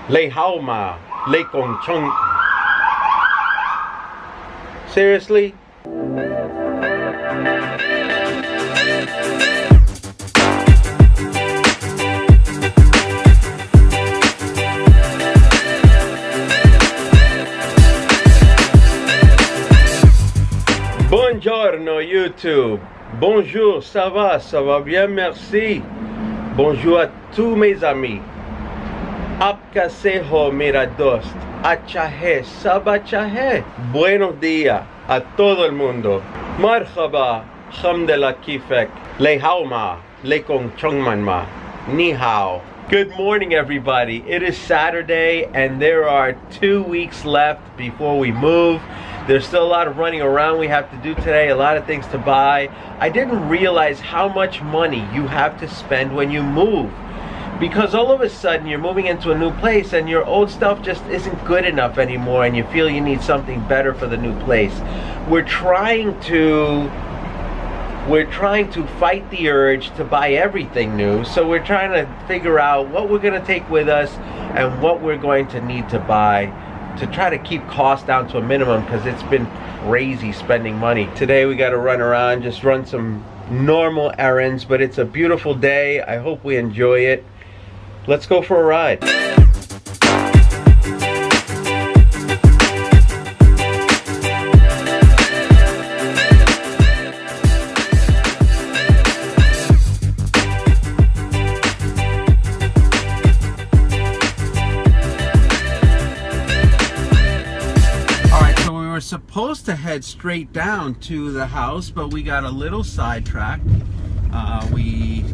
Le Haoma, Le Kong Chong. Seriously? Buongiorno YouTube. Bonjour, ça va bien, merci. Bonjour à tous mes amis. Apkaseho miradost. Achahe, sabachahe. Buenos días a todo el mundo. Marhaba, hamdela kifek. Le hauma, le kong chongmanma. Ni hao. Good morning, everybody. It is Saturday, and there are 2 weeks left before we move. There's still a lot of running around we have to do today, a lot of things to buy. I didn't realize how much money you have to spend when you move, because all of a sudden you're moving into a new place and your old stuff just isn't good enough anymore, and you feel you need something better for the new place. We're trying to fight the urge to buy everything new, so we're trying to figure out what we're going to take with us and what we're going to need to buy to try to keep costs down to a minimum, because it's been crazy spending money. Today we got to run around, just run some normal errands, but it's a beautiful day. I hope we enjoy it. Let's go for a ride. Supposed to head straight down to the house, but we got a little sidetracked. We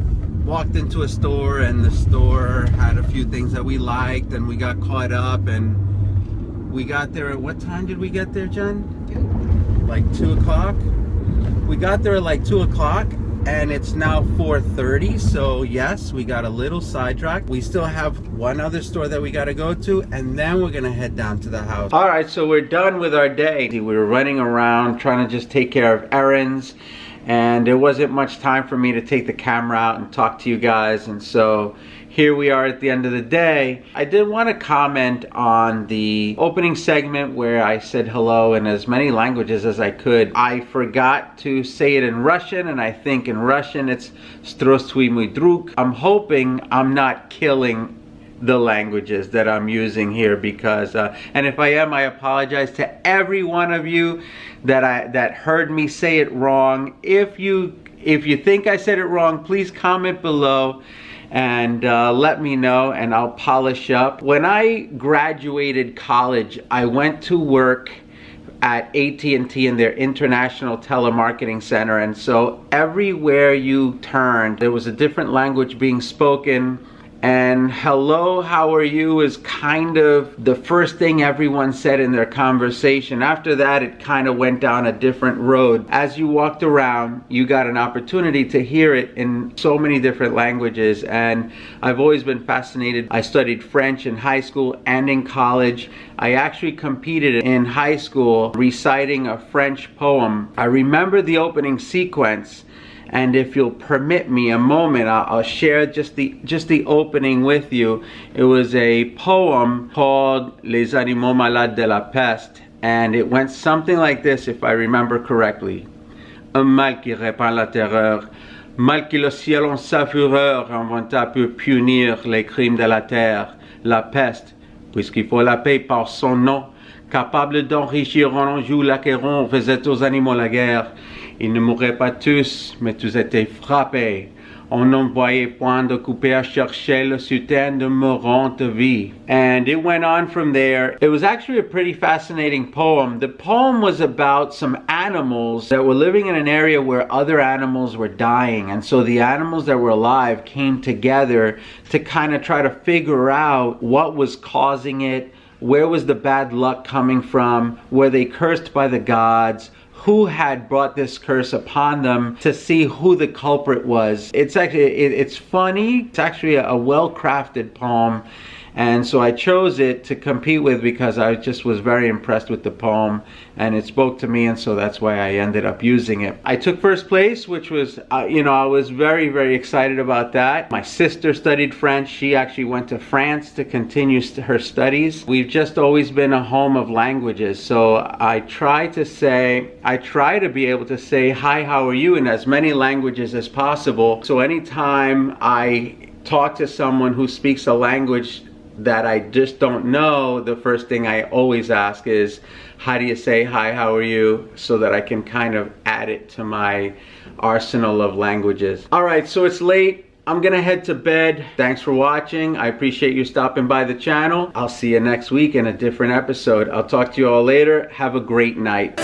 walked into a store, and the store had a few things that we liked, and we got caught up, and we got there at, what time did we get there, Jen? Like 2 o'clock? We got there at like 2 o'clock, and it's now 4:30, so yes, we got a little sidetracked. We still have one other store that we got to go to, and then we're gonna head down to the house. All right, so we're done with our day. We were running around trying to just take care of errands, and there wasn't much time for me to take the camera out and talk to you guys, and so here we are at the end of the day. I did want to comment on the opening segment where I said hello in as many languages as I could. I forgot to say it in Russian, and I think in Russian it's Zdravствуй, мой друг. I'm hoping I'm not killing the languages that I'm using here, because and if I am, I apologize to every one of you that heard me say it wrong. If you think I said it wrong, please comment below and let me know, and I'll polish up. When I graduated college, I went to work at AT&T in their International Telemarketing Center, and so everywhere you turned, there was a different language being spoken, and hello, how are you is kind of the first thing everyone said in their conversation. After that, it kind of went down a different road. As you walked around, you got an opportunity to hear it in so many different languages, and I've always been fascinated. I studied French in high school and in college. I actually competed in high school reciting a French poem. I remember the opening sequence, and if you'll permit me a moment, I'll share just the opening with you. It was a poem called Les Animaux Malades de la Peste, and it went something like this, if I remember correctly. Un mal qui répand la terreur, mal que le ciel en sa fureur inventa pour punir les crimes de la terre, la peste, puisqu'il faut la paix par son nom, capable d'enrichir en joue l'Achéron, faisait aux animaux la guerre. Ils ne mouraient pas tous, mais tous étaient frappés. On n'en voyait point de couper à chercher le soutien de mourante vie. And it went on from there. It was actually a pretty fascinating poem. The poem was about some animals that were living in an area where other animals were dying. And so the animals that were alive came together to kind of try to figure out what was causing it, where was the bad luck coming from, were they cursed by the gods, who had brought this curse upon them, to see who the culprit was. It's actually, it's funny. It's actually a well-crafted poem, And so I chose it to compete with because I just was very impressed with the poem and it spoke to me, and so that's why I ended up using it. I took first place, which was, you know, I was very, very excited about that. My sister studied French. She actually went to France to continue her studies. We've just always been a home of languages, so I try to be able to say, hi, how are you, in as many languages as possible. So anytime I talk to someone who speaks a language that I just don't know, the first thing I always ask is, how do you say hi, how are you, so that I can kind of add it to my arsenal of languages. All right, so it's late. I'm gonna head to bed. Thanks for watching. I appreciate you stopping by the channel. I'll see you next week in a different episode. I'll talk to you all later. Have a great night.